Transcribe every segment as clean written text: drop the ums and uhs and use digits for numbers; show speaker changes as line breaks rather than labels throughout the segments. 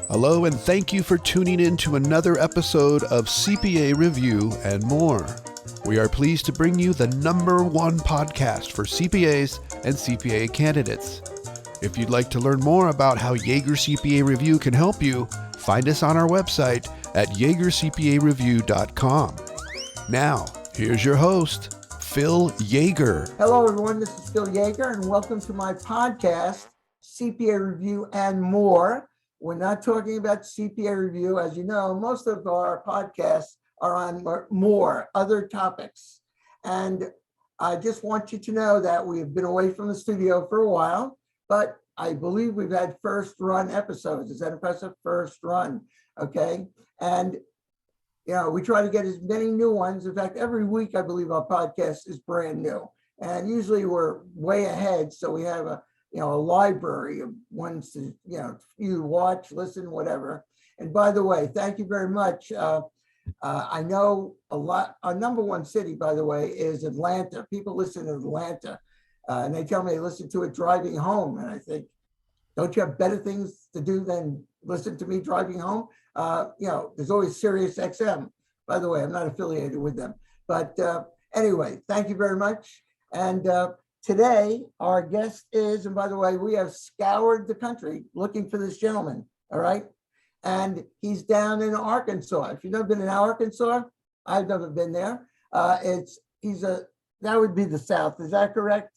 Hello, and thank you for tuning in to another episode of CPA Review and More. We are pleased to bring you the #1 podcast for CPAs and CPA candidates. If you'd like to learn more about how Yaeger CPA Review can help you, find us on our website at yaegercpareview.com. Now, here's your host, Phil Yaeger.
Hello, everyone. This is Phil Yaeger, and welcome to my podcast, CPA Review and More. We're not talking about CPA Review. As you know, most of our podcasts are on more other topics. And I just want you to know that we've been away from the studio for a while, but I believe we've had first run episodes. Is that impressive? First run. Okay. And, we try to get as many new ones. In fact, every week, I believe our podcast is brand new. And usually we're way ahead. So we have a library of ones to, you watch, listen, whatever. And by the way, thank you very much. I know our #1 city, by the way, is Atlanta. People listen to Atlanta and they tell me they listen to it driving home. And I think, don't you have better things to do than listen to me driving home? There's always Sirius XM. By the way, I'm not affiliated with them. But anyway, thank you very much. And today, our guest is, and by the way, we have scoured the country looking for this gentleman, all right? And he's down in Arkansas. If you've never been in Arkansas, I've never been there. That would be the South, is that correct?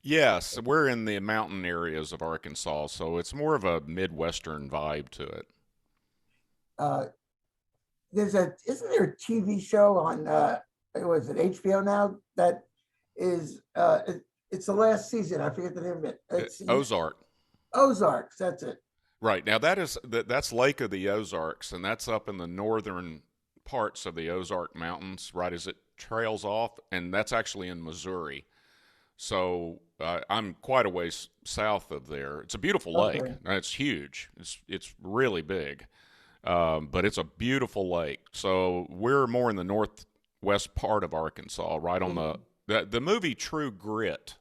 Yes, we're in the mountain areas of Arkansas, so it's more of a Midwestern vibe to it.
Isn't there a TV show on, was it HBO now, that is it's the last season. I forget the name of it. It's Ozarks, that's it.
Right. Now that's Lake of the Ozarks, and that's up in the northern parts of the Ozark Mountains, right as it trails off, and that's actually in Missouri. So I'm quite a ways south of there. It's a beautiful lake. It's huge. It's really big, but it's a beautiful lake. So we're more in the northwest part of Arkansas, right on the movie True Grit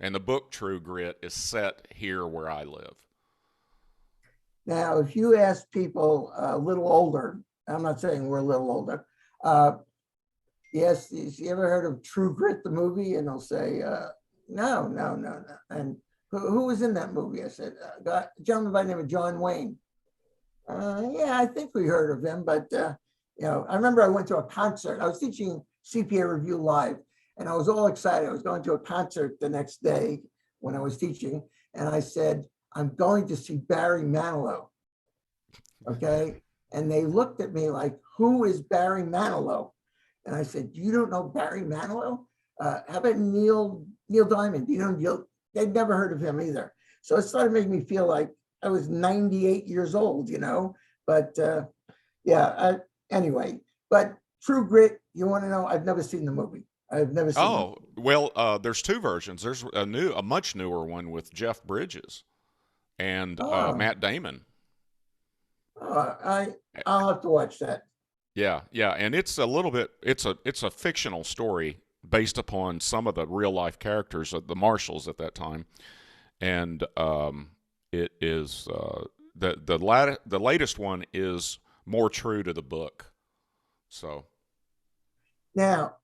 and the book True Grit is set here where I live.
Now, if you ask people a little older, I'm not saying we're a little older, yes, you ever heard of True Grit, the movie? And they'll say, no. And who was in that movie? I said, a gentleman by the name of John Wayne. Yeah, I think we heard of him, but I remember I went to a concert. I was teaching CPA Review Live, and I was all excited. I was going to a concert the next day when I was teaching, and I said, I'm going to see Barry Manilow. Okay. And they looked at me like, who is Barry Manilow? And I said, you don't know Barry Manilow? How about Neil Diamond? They'd never heard of him either. So it started making me feel like I was 98 years old, but anyway, but True Grit, you want to know, I've never seen the movie. I've never seen it.
Well, there's two versions. There's a much newer one with Jeff Bridges and Matt Damon.
I'll have to watch that.
Yeah, and it's a little bit. It's a fictional story based upon some of the real life characters of the marshals at that time, and it is the latest one is more true to the book. So
now,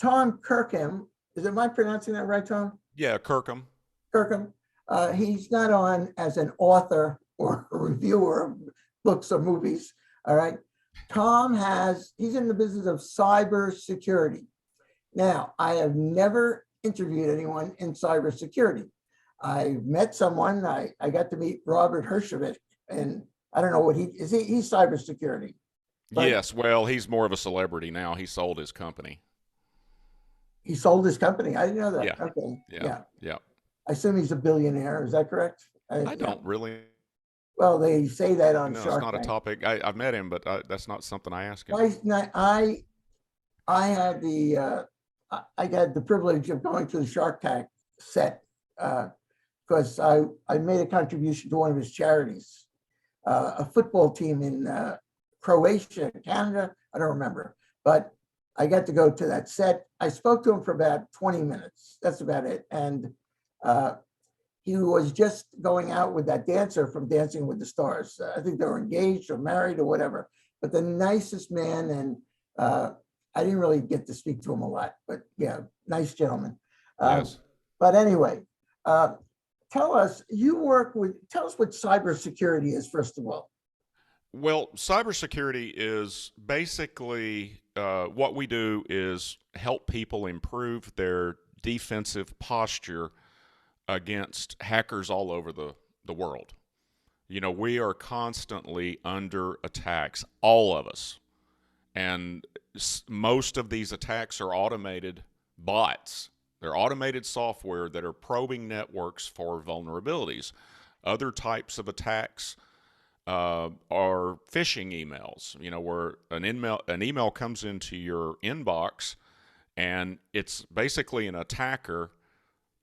Tom Kirkham, am I pronouncing that right, Tom?
Yeah, Kirkham.
He's not on as an author or a reviewer of books or movies. All right. He's in the business of cybersecurity. Now, I have never interviewed anyone in cybersecurity. I met someone, I got to meet Robert Hershevich, and I don't know what he's cybersecurity.
Yes, well, he's more of a celebrity now. He sold his company.
He sold his company? I didn't know that.
Yeah.
Okay.
Yeah.
I assume he's a billionaire. Is that correct?
I don't really.
Well, they say that on Shark
Tank. It's not a topic. I've met him, but that's not something I ask him.
I had the privilege of going to the Shark Tank set because I made a contribution to one of his charities, a football team in Croatia, Canada. I don't remember, but I got to go to that set. I spoke to him for about 20 minutes. That's about it. And he was just going out with that dancer from Dancing with the Stars. I think they were engaged or married or whatever, but the nicest man. And I didn't really get to speak to him a lot, but yeah, nice gentleman.
Yes.
But anyway, tell us what cybersecurity is, first of all.
Well, cybersecurity is basically what we do is help people improve their defensive posture against hackers all over the world. You know, we are constantly under attacks, all of us. And most of these attacks are automated bots. They're automated software that are probing networks for vulnerabilities. Other types of attacks are phishing emails, you know, where an email comes into your inbox and it's basically an attacker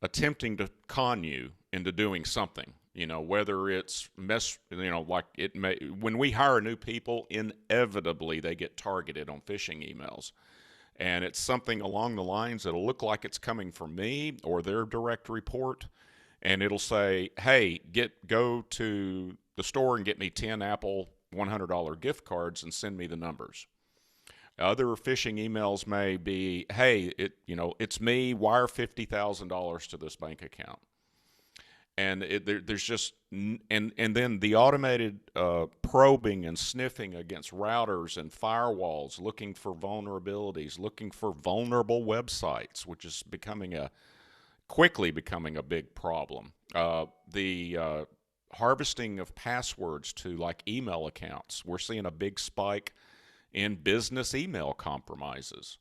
attempting to con you into doing something, you know, whether it's like it may, when we hire new people, inevitably they get targeted on phishing emails. And it's something along the lines that'll look like it's coming from me or their direct report. And it'll say, hey, go to the store and get me 10 Apple $100 gift cards and send me the numbers. Other phishing emails may be, hey, it's me, wire $50,000 to this bank account. And there's just, and then the automated probing and sniffing against routers and firewalls, looking for vulnerabilities, looking for vulnerable websites, which is quickly becoming a big problem. The harvesting of passwords to like email accounts. We're seeing a big spike in business email compromises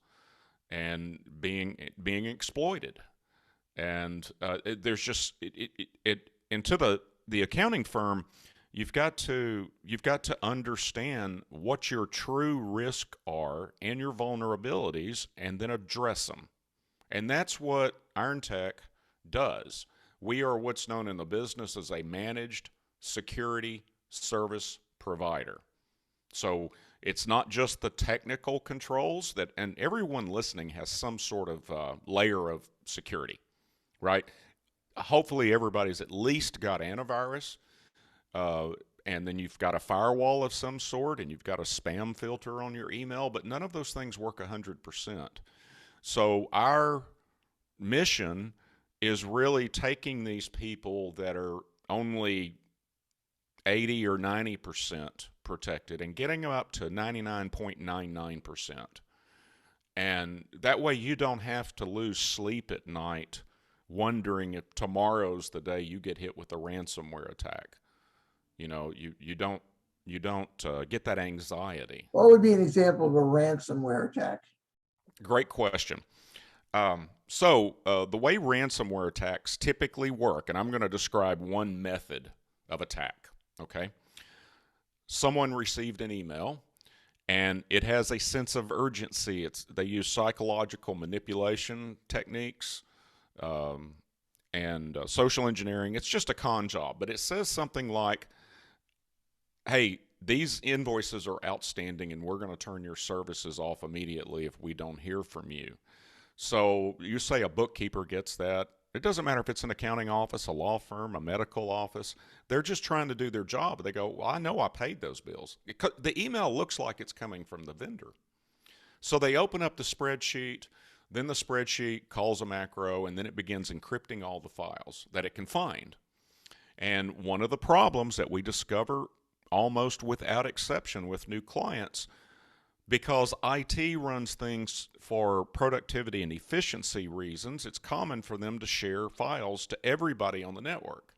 and being exploited. And there's just into the accounting firm, you've got to understand what your true risks are and your vulnerabilities, and then address them. And that's what IRONTECH does. We are what's known in the business as a managed security service provider. So it's not just the technical controls and everyone listening has some sort of layer of security, right? Hopefully everybody's at least got antivirus, and then you've got a firewall of some sort, and you've got a spam filter on your email, but none of those things work 100%. So our mission is really taking these people that are only 80 or 90% protected and getting them up to 99.99%. And that way you don't have to lose sleep at night wondering if tomorrow's the day you get hit with a ransomware attack. You know, you don't get that anxiety.
What would be an example of a ransomware attack?
Great question. So the way ransomware attacks typically work, and I'm going to describe one method of attack, okay? Someone received an email, and it has a sense of urgency. They use psychological manipulation techniques and social engineering. It's just a con job, but it says something like, hey, these invoices are outstanding, and we're going to turn your services off immediately if we don't hear from you. So you say a bookkeeper gets that. It doesn't matter if it's an accounting office, a law firm, a medical office. They're just trying to do their job. They go, well, I know I paid those bills. The email looks like it's coming from the vendor. So they open up the spreadsheet. Then the spreadsheet calls a macro, and then it begins encrypting all the files that it can find. And one of the problems that we discover almost without exception with new clients, because IT runs things for productivity and efficiency reasons, it's common for them to share files to everybody on the network.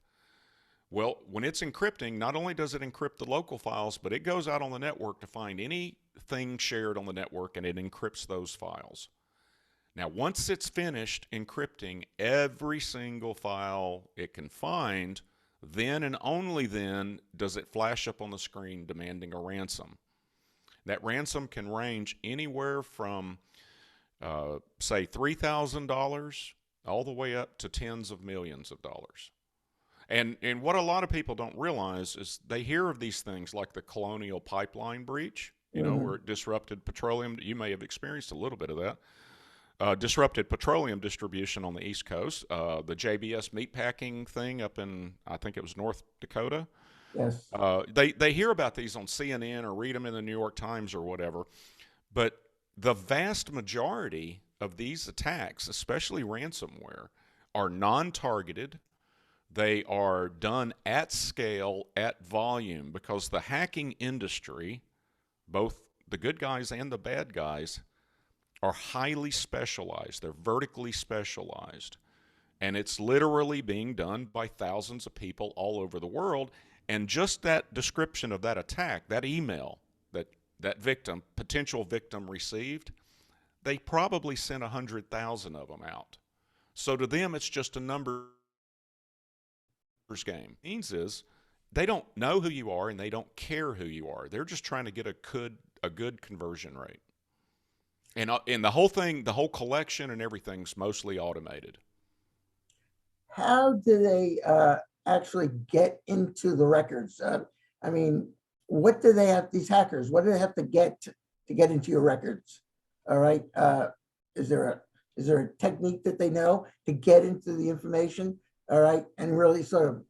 Well, when it's encrypting, not only does it encrypt the local files, but it goes out on the network to find anything shared on the network, and it encrypts those files. Now, once it's finished encrypting every single file it can find, then and only then does it flash up on the screen demanding a ransom. That ransom can range anywhere from, say, $3,000 all the way up to tens of millions of dollars. And what a lot of people don't realize is they hear of these things like the Colonial Pipeline breach, you know, where it disrupted petroleum. You may have experienced a little bit of that. disrupted petroleum distribution on the East Coast. The JBS meatpacking thing up in, I think it was North Dakota.
Yes.
They hear about these on CNN or read them in the New York Times or whatever. But the vast majority of these attacks, especially ransomware, are non-targeted. They are done at scale, at volume, because the hacking industry, both the good guys and the bad guys, are highly specialized. They're vertically specialized. And it's literally being done by thousands of people all over the world. And just that description of that attack, that email that victim, potential victim received, they probably sent 100,000 of them out. So to them, it's just a numbers game. What it means is they don't know who you are and they don't care who you are. They're just trying to get a good conversion rate. And the whole thing, the whole collection and everything's mostly automated.
How do they actually get into the records? I mean, what do they have, these hackers, what do they have to get into your records? All right. Is there a technique that they know to get into the information? All right. And really sort of,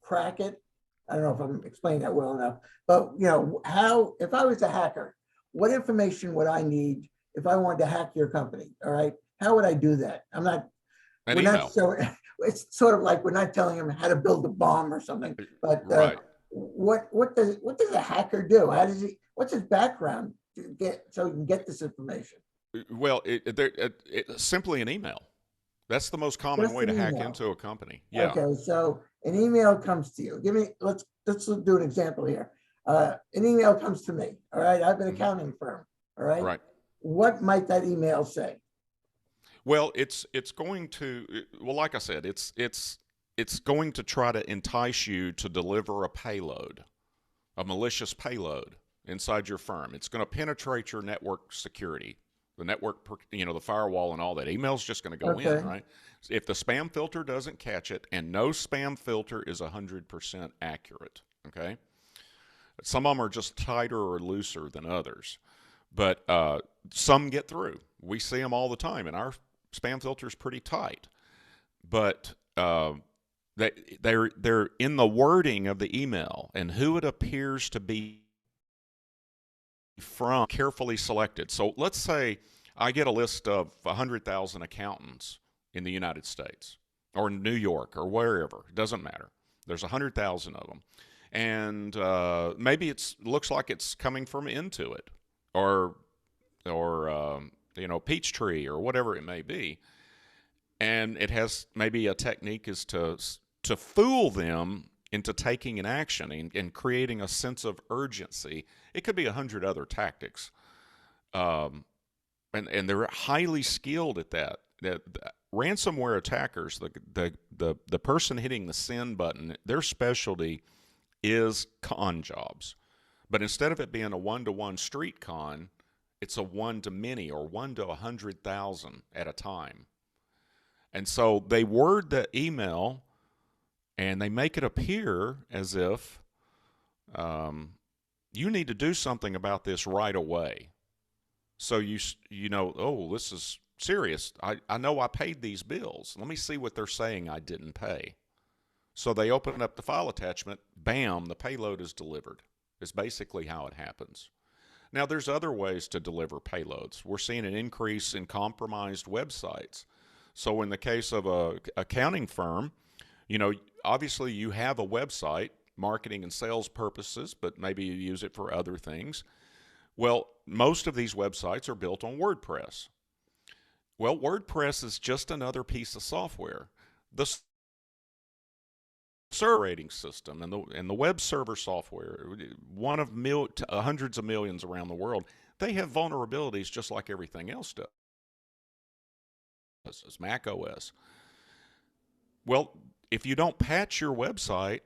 crack it. I don't know if I'm explaining that well enough, but how, if I was a hacker, what information would I need if I wanted to hack your company? All right. How would I do that?
An email.
It's sort of like we're not telling them how to build a bomb or something, but
right.
What does a hacker do? What's his background so he can get this information?
Well, it's simply an email. That's the most common way to hack into a company. Yeah.
Okay, so an email comes to you. Let's do an example here. An email comes to me. All right, I have an accounting firm. All right.
Right.
What might that email say?
Well, it's going to, well, like I said, it's going to try to entice you to deliver a payload, a malicious payload inside your firm. It's going to penetrate your network security, the network, the firewall and all that. Email's just going to go in, right? If the spam filter doesn't catch it, and no spam filter is 100% accurate, okay? Some of them are just tighter or looser than others, but some get through. We see them all the time, and our spam filter is pretty tight. But they're in the wording of the email and who it appears to be from, carefully selected. So let's say I get a list of 100,000 accountants in the United States or in New York or wherever. It doesn't matter. There's 100,000 of them. And maybe it looks like it's coming from Intuit or Peachtree or whatever it may be. And it has maybe a technique is to fool them into taking an action and creating a sense of urgency. It could be 100 other tactics. And they're highly skilled at that. That ransomware attackers, the person hitting the send button, their specialty is con jobs. But instead of it being a one-to-one street con, it's a one-to-many or 1 to 100,000 at a time. And so they word the email and they make it appear as if you need to do something about this right away. So oh, this is serious. I know I paid these bills. Let me see what they're saying I didn't pay. So they open up the file attachment, bam, the payload is delivered. It's basically how it happens. Now, there's other ways to deliver payloads. We're seeing an increase in compromised websites. So in the case of a accounting firm, obviously you have a website, marketing and sales purposes, but maybe you use it for other things. Well, most of these websites are built on WordPress. Well, WordPress is just another piece of software. The server rating system and the web server software, one of hundreds of millions around the world, they have vulnerabilities just like everything else does. As Mac OS. Well, if you don't patch your website,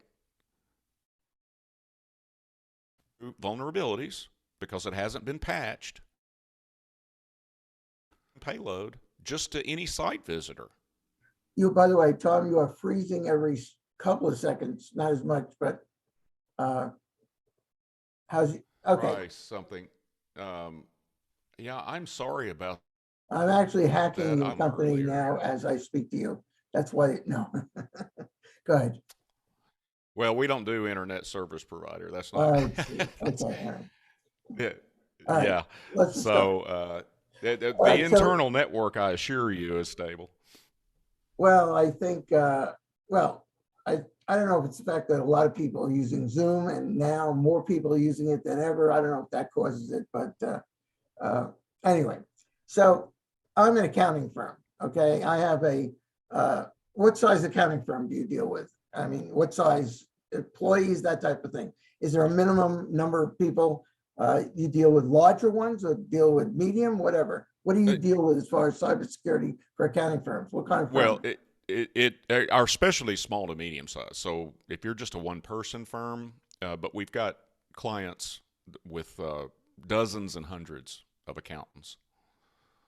vulnerabilities, because it hasn't been patched, payload just to any site visitor.
By the way, Tom, you are freezing every couple of seconds, not as much, but how's it? Okay.
Try something. Yeah, I'm sorry about
I'm actually hacking
that
your
I'm
company
earlier.
now as I speak to you. That's why, no. Go ahead.
Well, we don't do internet service provider. That's not.
I see.
That's,
Okay, all right.
yeah,
All right,
yeah.
let's just go.
So
All
the
right, so,
internal network, I assure you, is stable.
well, I think, well, I don't know if it's the fact that a lot of people are using Zoom and now more people are using it than ever. I don't know if that causes it, but uh, anyway, so I'm an accounting firm. Okay, I have what size accounting firm do you deal with? I mean, what size employees, that type of thing? Is there a minimum number of people? You deal with larger ones or deal with medium, whatever? What do you
Uh,
deal with as far as cybersecurity for accounting firms? What kind of
Well,
firm?
our specialty is small to medium size. So if you're just a one person firm, but we've got clients with dozens and hundreds of accountants.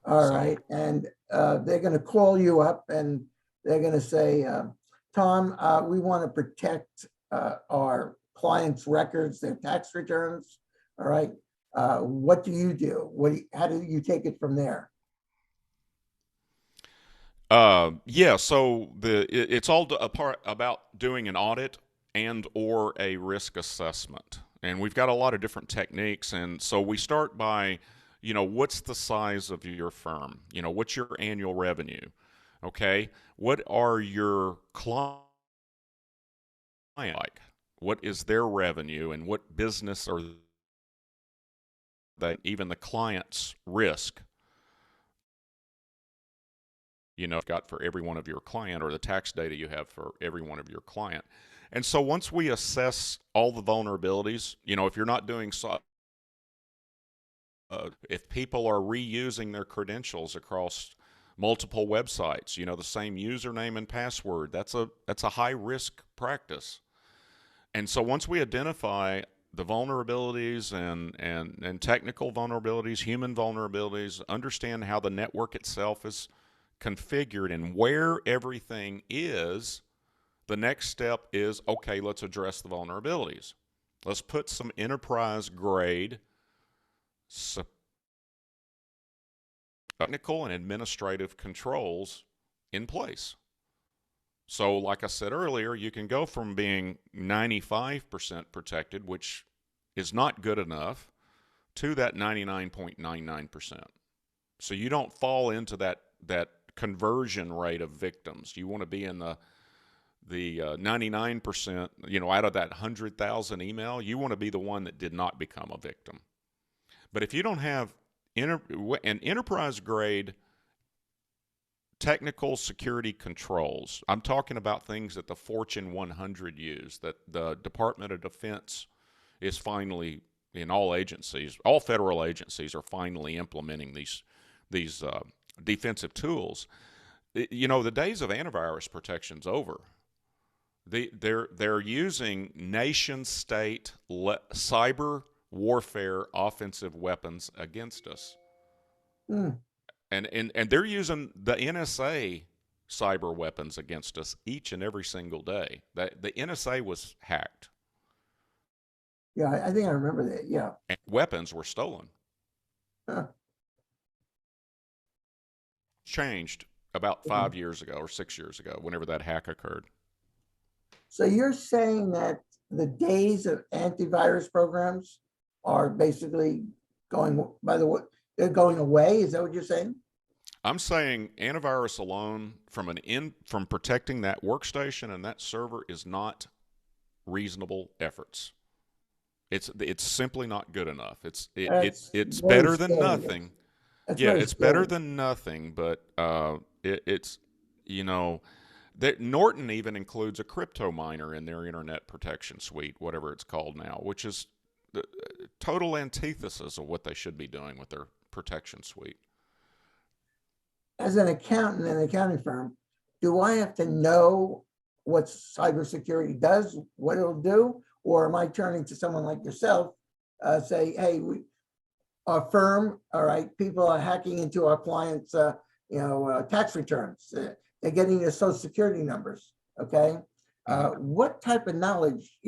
All
So
right, and they're going to call you up and they're going to say, Tom, we want to protect our clients' records, their tax returns. All right, what do you do? How do you take it from there?
yeah, so it's all a part about doing an audit and or a risk assessment, and we've got a lot of different techniques. And so we start by, what's the size of your firm? What's your annual revenue? Okay, what are your clients like? What is their revenue, and what business are they? Even the client's risk. Got for every one of your client, or the tax data you have for every one of your client. And so once we assess all the vulnerabilities, if you're not doing so, if people are reusing their credentials across multiple websites, the same username and password, that's a high risk practice. And so once we identify the vulnerabilities and technical vulnerabilities, human vulnerabilities, understand how the network itself is configured and where everything is, the next step is, okay, let's address the vulnerabilities. Let's put some enterprise grade technical and administrative controls in place. So like I said earlier, you can go from being 95% protected, which is not good enough, to that 99.99%. So you don't fall into that conversion rate of victims. You want to be in the 99%, out of that 100,000 email, you want to be the one that did not become a victim. But if you don't have an enterprise grade technical security controls, I'm talking about things that the Fortune 100 use, that the Department of Defense is finally, in all agencies, all federal agencies are finally implementing these defensive tools. The days of antivirus protection's over. They're using nation state cyber warfare offensive weapons against us.
Hmm.
And they're using the NSA cyber weapons against us each and every single day. The NSA was hacked.
Yeah, I think I remember that. Yeah.
And weapons were stolen.
Huh.
Changed about 5 years ago or 6 years ago, whenever that hack occurred.
So you're saying that the days of antivirus programs are basically going, by the way, they're going away? Is that what you're saying?
I'm saying antivirus alone from protecting that workstation and that server is not reasonable efforts. It's simply not good enough. It's
very
better than
scary.
nothing.
That's
Yeah,
very
it's better
scary.
than nothing, but it's that Norton even includes a crypto miner in their internet protection suite, whatever it's called now, which is the total antithesis of what they should be doing with their protection suite.
As an accountant in an accounting firm, do I have to know what cybersecurity does, what it'll do? Or am I turning to someone like yourself, say, hey, our firm, all right, people are hacking into our clients' tax returns. They're getting their social security numbers, okay? What type of knowledge,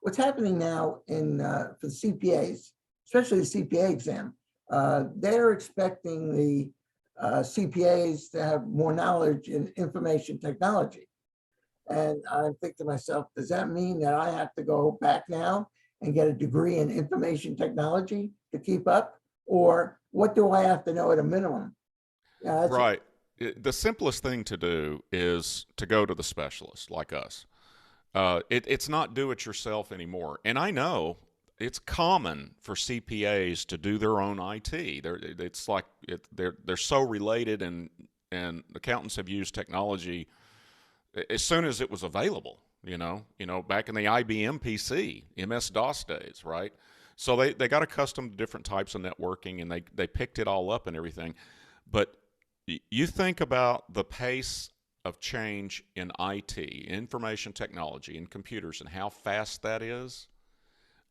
what's happening now for the CPAs, especially the CPA exam, they're expecting the CPAs to have more knowledge in information technology. And I'm thinking to myself, does that mean that I have to go back now and get a degree in information technology to keep up? Or what do I have to know at a minimum?
Right. The simplest thing to do is to go to the specialist like us. It's not do it yourself anymore. And I know it's common for CPAs to do their own IT. It's like they're so related, and accountants have used technology as soon as it was available. Back in the IBM PC, MS-DOS days, right? So they got accustomed to different types of networking, and they picked it all up and everything. But you think about the pace of change in IT, information technology, and computers, and how fast that is.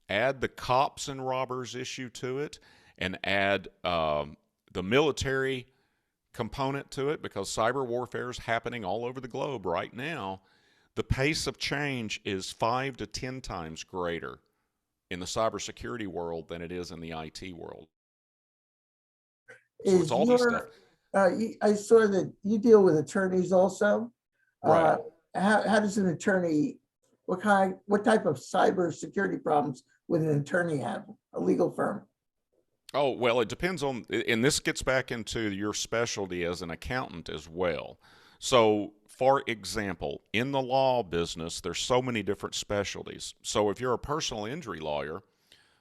Add the cops and robbers issue to it, and add the military component to it, because cyber warfare is happening all over the globe right now. The pace of change is 5 to 10 times greater in the cybersecurity world than it is in the IT world. So it's all this stuff.
I saw that you deal with attorneys also.
Right.
How does an attorney, what type of cybersecurity problems would an attorney have, a legal firm?
Oh, well, it depends on, and this gets back into your specialty as an accountant as well. So, for example, in the law business, there's so many different specialties. So if you're a personal injury lawyer,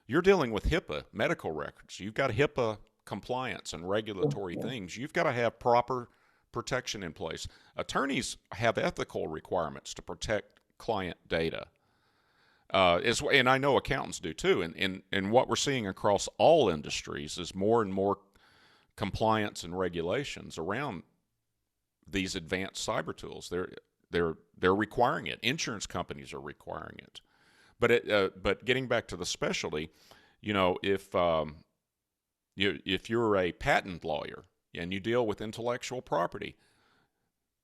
you're dealing with HIPAA medical records. You've got HIPAA compliance and regulatory things. You've got to have proper protection in place. Attorneys have ethical requirements to protect client data. And I know accountants do too. And what we're seeing across all industries is more and more compliance and regulations around these advanced cyber tools. They're requiring it. Insurance companies are requiring it. But getting back to the specialty, if you're a patent lawyer and you deal with intellectual property,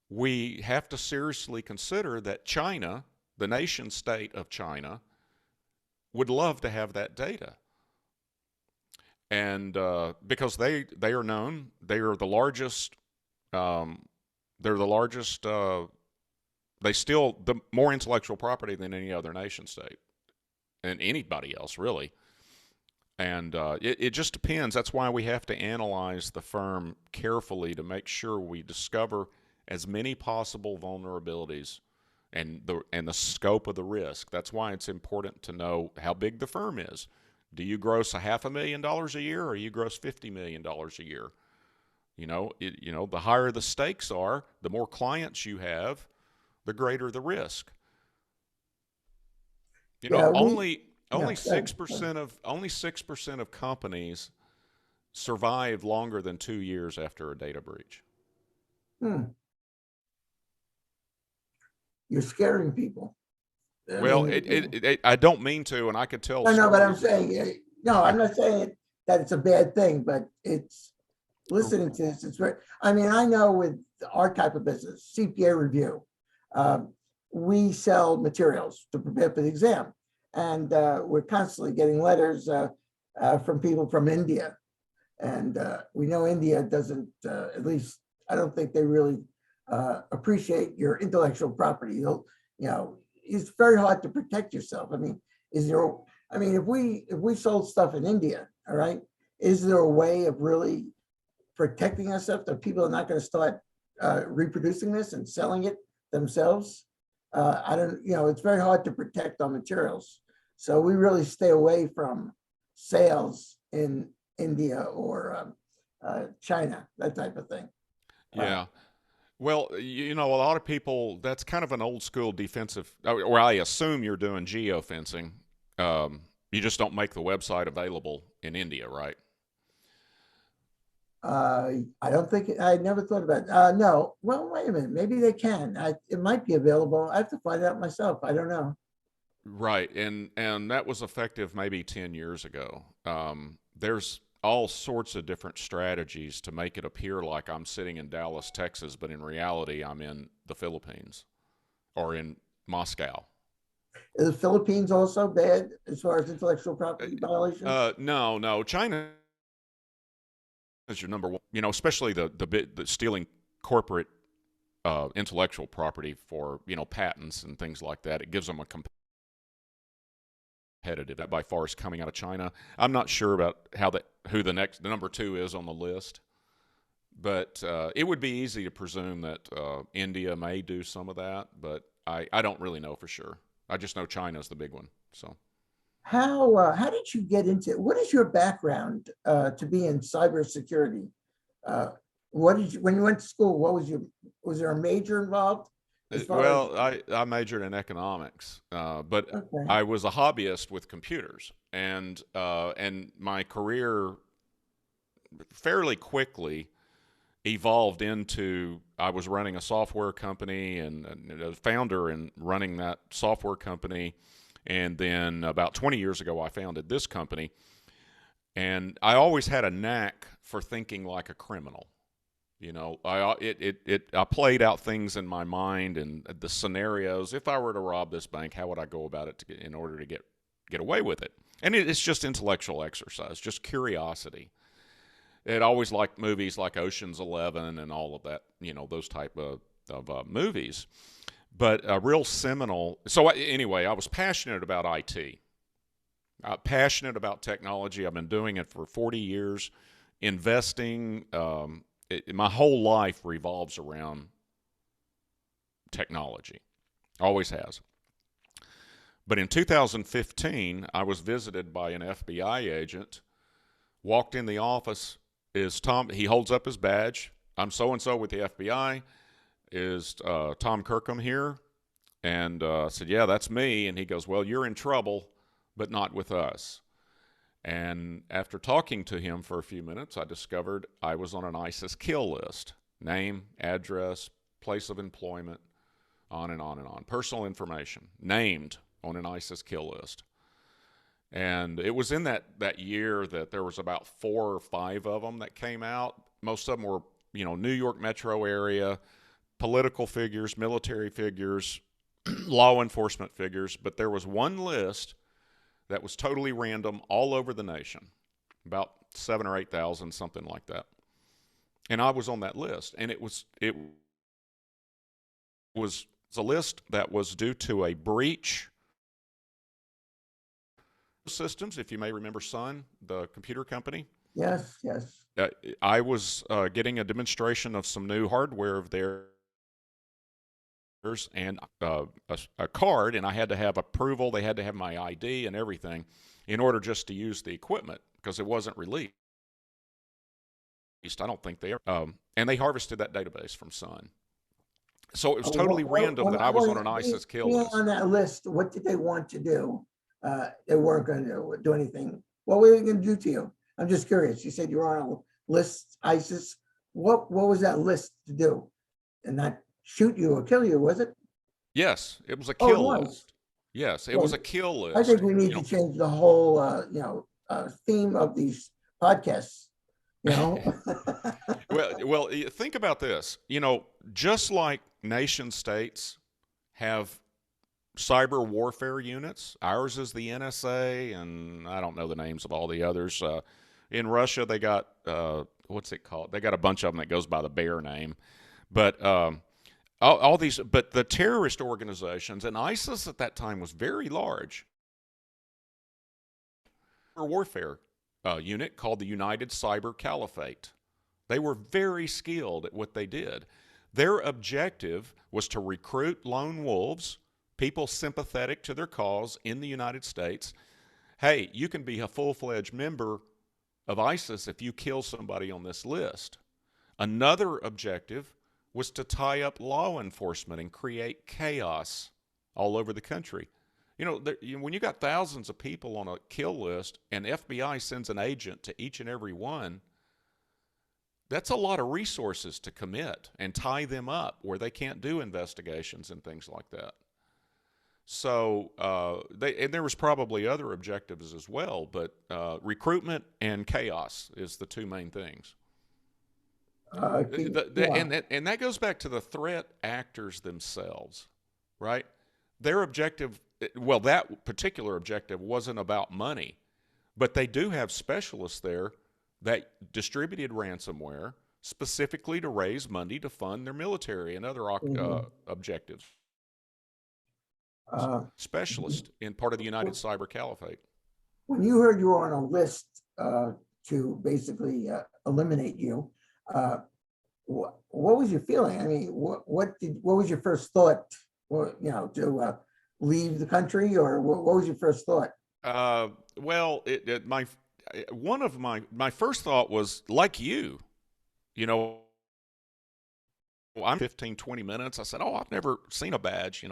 we have to seriously consider that China, the nation state of China, would love to have that data. And because they are known, they are the largest, they steal the more intellectual property than any other nation state and anybody else, really. And it just depends. That's why we have to analyze the firm carefully to make sure we discover as many possible vulnerabilities and the scope of the risk. That's why it's important to know how big the firm is. Do you gross $500,000 a year, or you gross $50 million a year? The higher the stakes are, the more clients you have, the greater the risk. Only 6% of companies survive longer than 2 years after a data breach.
You're scaring people.
I don't mean to, and I could tell.
No, but I'm saying, I'm not saying that it's a bad thing, but it's listening to this. It's very, I know with our type of business, CPA review, we sell materials to prepare for the exam. And we're constantly getting letters from people from India. And we know India doesn't, at least I don't think they really appreciate your intellectual property. It's very hard to protect yourself. If we sold stuff in India, all right, is there a way of really protecting ourselves that people are not going to start reproducing this and selling it themselves? It's very hard to protect our materials. So we really stay away from sales in India or China, that type of thing.
Yeah. Well, a lot of people, that's kind of an old school defensive, or I assume you're doing geofencing. You just don't make the website available in India, right?
I don't think, I never thought about it. No. Well, wait a minute. Maybe they can. It might be available. I have to find out myself. I don't know.
Right. And that was effective maybe 10 years ago. There's all sorts of different strategies to make it appear like I'm sitting in Dallas, Texas, but in reality, I'm in the Philippines or in Moscow.
Is the Philippines also bad as far as intellectual property violations?
No. China is your number one. Especially the stealing corporate intellectual property for patents and things like that. It gives them a competitive. That by far is coming out of China. I'm not sure about who the number two is on the list, but it would be easy to presume that India may do some of that, but I don't really know for sure. I just know China's the big one. So
How did you get into, what is your background to be in cybersecurity? When you went to school, was there a major involved as far as?
Well, I majored in economics, but
Okay.
I was a hobbyist with computers, and my career fairly quickly evolved into, I was running a software company and a founder and running that software company. And then about 20 years ago, I founded this company. And I always had a knack for thinking like a criminal. I played out things in my mind and the scenarios. If I were to rob this bank, how would I go about it in order to get away with it? And it's just intellectual exercise, just curiosity. It always liked movies like Ocean's 11 and all of that, those type of movies. But a real seminal. So anyway, I was passionate about IT, passionate about technology. I've been doing it for 40 years, investing. My whole life revolves around technology, always has. But in 2015, I was visited by an FBI agent, walked in the office. Is Tom, he holds up his badge. I'm so-and-so with the FBI. Is Tom Kirkham here? And I said, yeah, that's me. And he goes, well, you're in trouble, but not with us. And after talking to him for a few minutes, I discovered I was on an ISIS kill list. Name, address, place of employment, on and on and on. Personal information, named on an ISIS kill list. And it was in that year that there was about 4 or 5 of them that came out. Most of them were, New York metro area, political figures, military figures, law enforcement figures. But there was one list that was totally random all over the nation, about 7,000 or 8,000, something like that. And I was on that list. And it was a list that was due to a breach systems, if you may remember Sun, the computer company.
Yes, yes.
I was getting a demonstration of some new hardware of theirs and a card, and I had to have approval. They had to have my ID and everything in order just to use the equipment because it wasn't released. I don't think they are. And they harvested that database from Sun. So it was totally random that I was on an ISIS kill list.
On that list, what did they want to do? They weren't going to do anything. What were they going to do to you? I'm just curious. You said you were on a list, ISIS. What was that list to do? And not shoot you or kill you, was it?
Yes, it was a kill
it was.
list. Yes, it was a kill list.
I think we need to change the whole, theme of these podcasts.
Well, think about this. Just like nation states have cyber warfare units, ours is the NSA, and I don't know the names of all the others. In Russia, they got what's it called? They got a bunch of them that goes by the bear name, but all these. But the terrorist organizations, and ISIS at that time was very large. Warfare unit called the United Cyber Caliphate. They were very skilled at what they did. Their objective was to recruit lone wolves, people sympathetic to their cause in the United States. Hey, you can be a full-fledged member of ISIS if you kill somebody on this list. Another objective was to tie up law enforcement and create chaos all over the country. When you got thousands of people on a kill list and FBI sends an agent to each and every one, that's a lot of resources to commit and tie them up where they can't do investigations and things like that. So and there was probably other objectives as well, but recruitment and chaos is the two main things. And that goes back to the threat actors themselves, right? Their objective, well, that particular objective wasn't about money, but they do have specialists there that distributed ransomware specifically to raise money to fund their military and other objectives. Specialist in part of the United Cyber Caliphate.
When you heard you were on a list to basically eliminate you, what was your feeling? I mean, what was your first thought? To leave the country, or what was your first thought?
Well, my first thought was like you. I'm 15, 20 minutes. I said, oh, I've never seen a badge,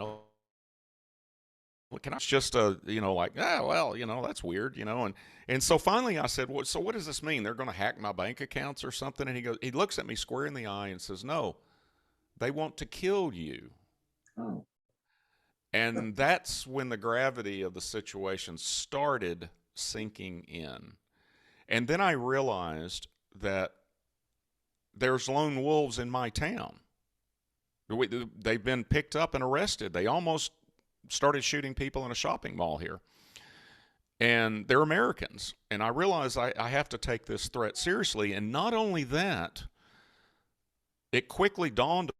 Can I just, that's weird, And so finally I said, well, so what does this mean? They're going to hack my bank accounts or something? And he looks at me square in the eye and says, no, they want to kill you.
Oh.
And that's when the gravity of the situation started sinking in. And then I realized that there's lone wolves in my town. They've been picked up and arrested. They almost started shooting people in a shopping mall here. And they're Americans. And I realized I have to take this threat seriously. And not only that, it quickly dawned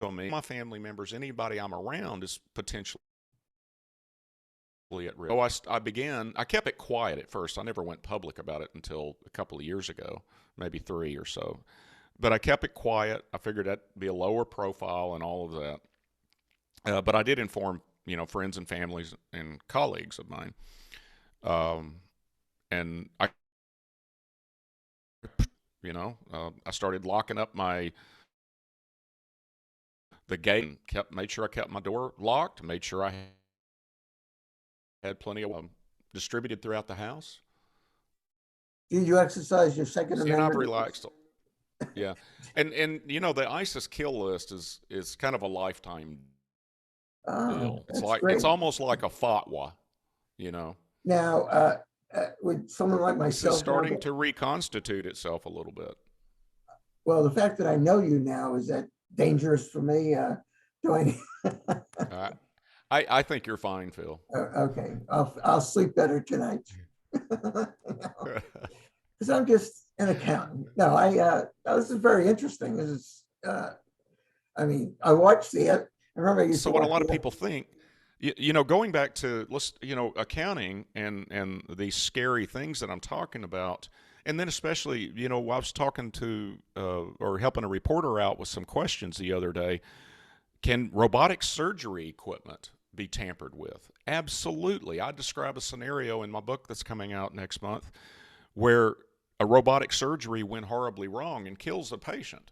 on me, my family members, anybody I'm around is potentially at risk. So I kept it quiet at first. I never went public about it until a couple of years ago, maybe 3 or so. But I kept it quiet. I figured that'd be a lower profile and all of that. But I did inform, friends and families and colleagues of mine. And I started locking up the gate, made sure I kept my door locked, made sure I had plenty of distributed throughout the house.
Did you exercise your Second Amendment?
And I've relaxed. Yeah. And the ISIS kill list is kind of a lifetime deal. It's almost like a fatwa,
Now, with someone like myself,
it's starting to reconstitute itself a little bit.
Well, the fact that I know you now, is that dangerous for me?
I think you're fine, Phil.
Okay, I'll sleep better tonight. Because I'm just an accountant. No, this is very interesting. This is, I watched I remember I used
so
to
what a
watch
lot of people think, going back to accounting and these scary things that I'm talking about, and then especially, I was talking to or helping a reporter out with some questions the other day. Can robotic surgery equipment be tampered with? Absolutely. I describe a scenario in my book that's coming out next month where a robotic surgery went horribly wrong and kills a patient.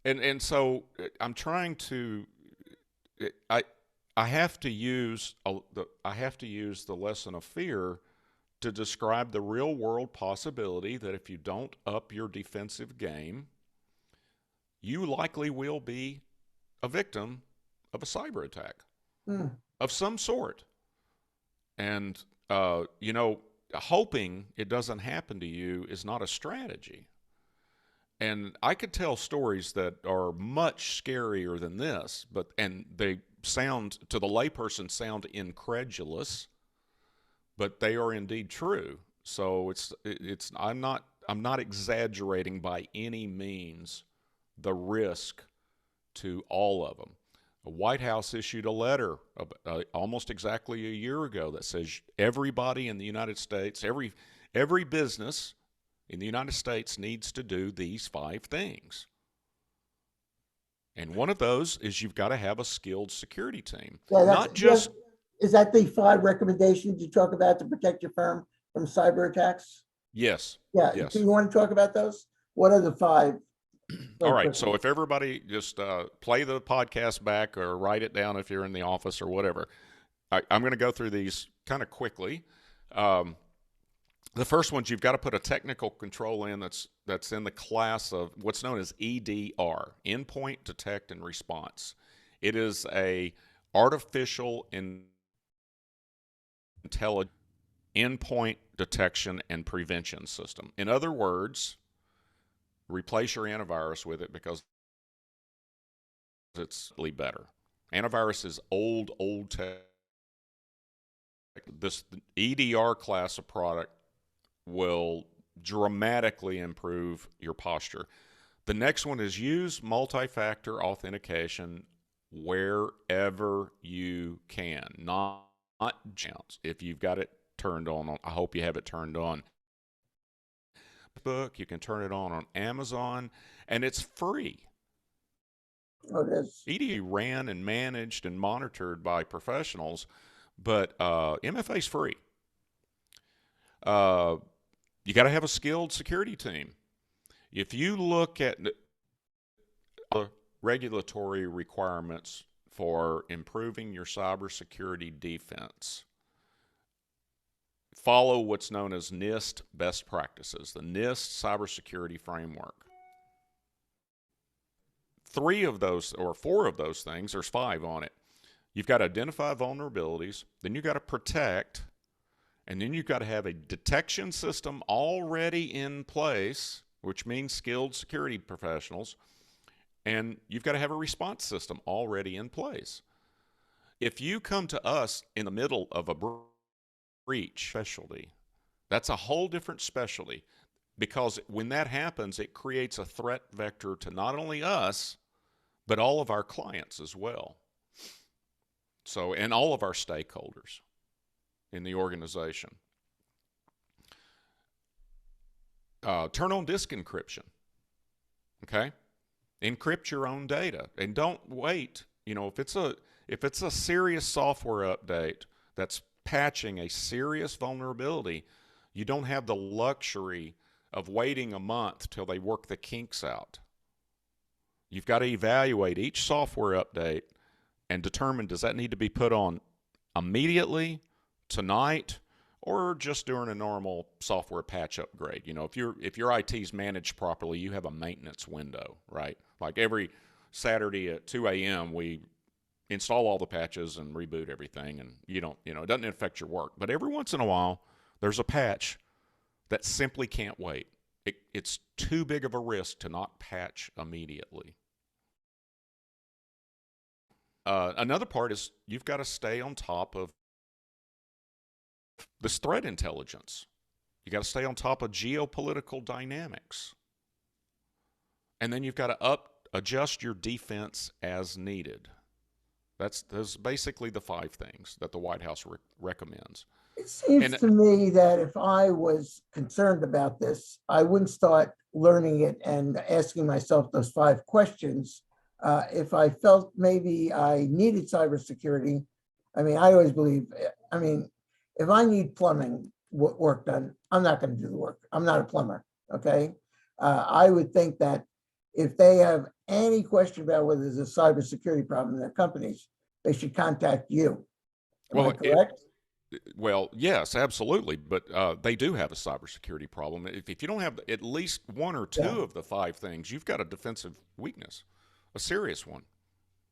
And so I'm trying to I have to use the lesson of fear to describe the real world possibility that if you don't up your defensive game, you likely will be a victim of a cyber attack of some sort. And, hoping it doesn't happen to you is not a strategy. And I could tell stories that are much scarier than this, and they sound, to the layperson, sound incredulous, but they are indeed true. So I'm not exaggerating by any means the risk to all of them. The White House issued a letter almost exactly a year ago that says everybody in the United States, every business in the United States needs to do these 5 things. And one of those is you've got to have a skilled security team.
Yeah, is that the 5 recommendations you talk about to protect your firm from cyber attacks?
Yes.
Yeah.
Yes.
Do you want to talk about those? What are the 5?
All right. So if everybody just play the podcast back or write it down if you're in the office or whatever. I'm going to go through these kind of quickly. The first one's you've got to put a technical control in that's in the class of what's known as EDR, Endpoint Detect and Response. It is a artificial intelligence endpoint detection and prevention system. In other words, replace your antivirus with it because it's better. Antivirus is old tech. This EDR class of product will dramatically improve your posture. The next one is use multi-factor authentication wherever you can, not chance. If you've got it turned on, I hope you have it turned on. You can turn it on Amazon, and it's free.
Oh, it is.
EDU ran and managed and monitored by professionals, but MFA is free. You got to have a skilled security team. If you look at the regulatory requirements for improving your cybersecurity defense, follow what's known as Nist best practices, the Nist cybersecurity framework. 3 of those, or 4 of those things, there's 5 on it. You've got to identify vulnerabilities, then you've got to protect, and then you've got to have a detection system already in place, which means skilled security professionals, and you've got to have a response system already in place. If you come to us in the middle of a breach specialty, that's a whole different specialty, because when that happens, it creates a threat vector to not only us, but all of our clients as well. So, and all of our stakeholders in the organization. Turn on disk encryption. Okay? Encrypt your own data, and don't wait. You know, if it's a serious software update that's patching a serious vulnerability, you don't have the luxury of waiting a month till they work the kinks out. You've got to evaluate each software update and determine, does that need to be put on immediately, tonight, or just during a normal software patch upgrade. You know, if your IT's managed properly, you have a maintenance window, right? Like every Saturday at 2 a.m., we install all the patches and reboot everything, and it doesn't affect your work. But every once in a while, there's a patch that simply can't wait. It's too big of a risk to not patch immediately. Another part is you've got to stay on top of this threat intelligence. You got to stay on top of geopolitical dynamics. And then you've got to adjust your defense as needed. Those basically the 5 things that the White House recommends.
It seems to me that if I was concerned about this, I wouldn't start learning it and asking myself those 5 questions. If I felt maybe I needed cybersecurity, I mean, I always believe, if I need plumbing work done, I'm not going to do the work. I'm not a plumber, okay? I would think that if they have any question about whether there's a cybersecurity problem in their companies, they should contact you. Am I correct?
Well, yes, absolutely. But they do have a cybersecurity problem. If you don't have at least 1 or 2 of the 5 things, you've got a defensive weakness, a serious one,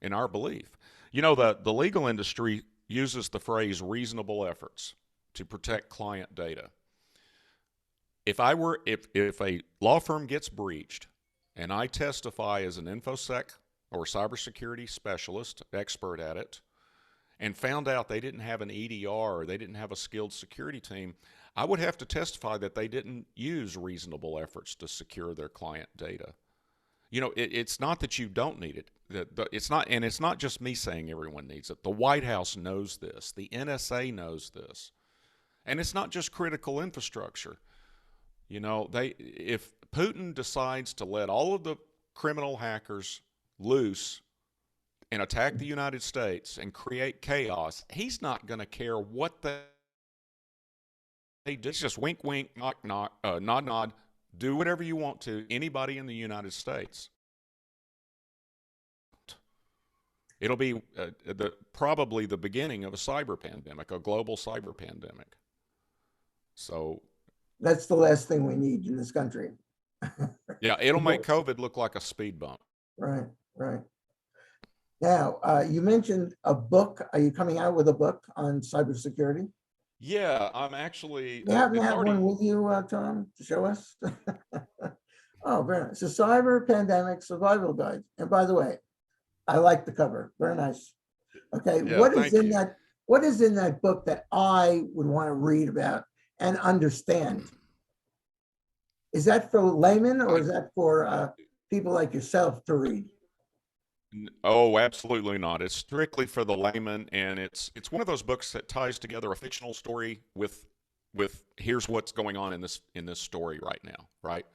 in our belief. You know, the legal industry uses the phrase reasonable efforts to protect client data. If a law firm gets breached and I testify as an InfoSec or cybersecurity specialist, expert at it, and found out they didn't have an EDR or they didn't have a skilled security team, I would have to testify that they didn't use reasonable efforts to secure their client data. You know, it's not that you don't need it. It's not just me saying everyone needs it. The White House knows this. The NSA knows this. And it's not just critical infrastructure. You know, if Putin decides to let all of the criminal hackers loose and attack the United States and create chaos, he's not going to care what they do. It's just wink, wink, knock, knock, nod, nod. Do whatever you want to anybody in the United States. It'll be probably the beginning of a cyber pandemic, a global cyber pandemic. So
that's the last thing we need in this country.
Yeah, it'll make COVID look like a speed bump.
Right, right. Now, you mentioned a book. Are you coming out with a book on cybersecurity?
Yeah, I'm actually.
You happen to have one with you, Tom, to show us? Oh, very nice. It's a cyber pandemic survival guide. And by the way, I like the cover. Very nice. Okay,
Yeah,
what is in that book that I would want to read about and understand? Is that for laymen or
I,
is that for people like yourself to read?
oh, absolutely not. It's strictly for the layman, and it's one of those books that ties together a fictional story with here's what's going on in this story right now, right?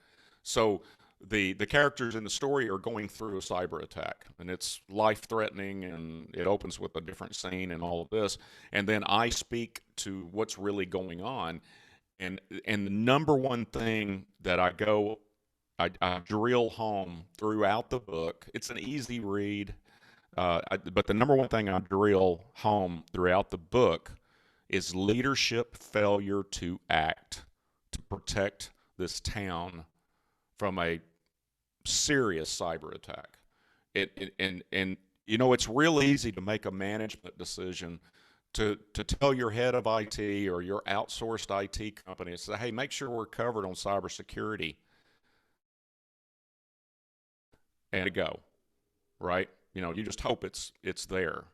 So the characters in the story are going through a cyber attack, and it's life threatening, and it opens with a different scene and all of this, and then I speak to what's really going on, and the number one thing that I drill home throughout the book. It's an easy read, but the number one thing I drill home throughout the book is leadership failure to act to protect this town from a serious cyber attack. And you know, it's real easy to make a management decision to tell your head of IT or your outsourced IT company, say, hey, make sure we're covered on cybersecurity, and to go, right? You know, you just hope it's there.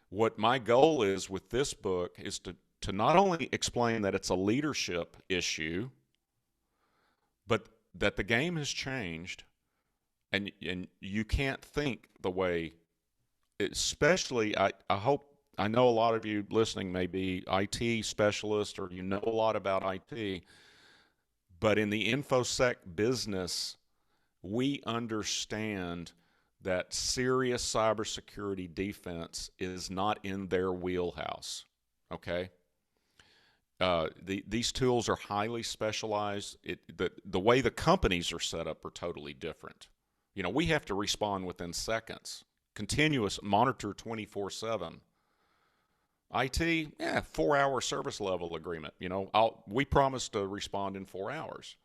What my goal is with this book is to not only explain that it's a leadership issue, but that the game has changed, and you can't think the way, especially I hope, I know a lot of you listening may be IT specialists or you know a lot about IT, but in the InfoSec business, we understand that serious cybersecurity defense is not in their wheelhouse, okay? These tools are highly specialized. The way the companies are set up are totally different. You know, we have to respond within seconds, continuous monitor 24/7. IT, 4-hour service level agreement. You know, we promise to respond in 4 hours.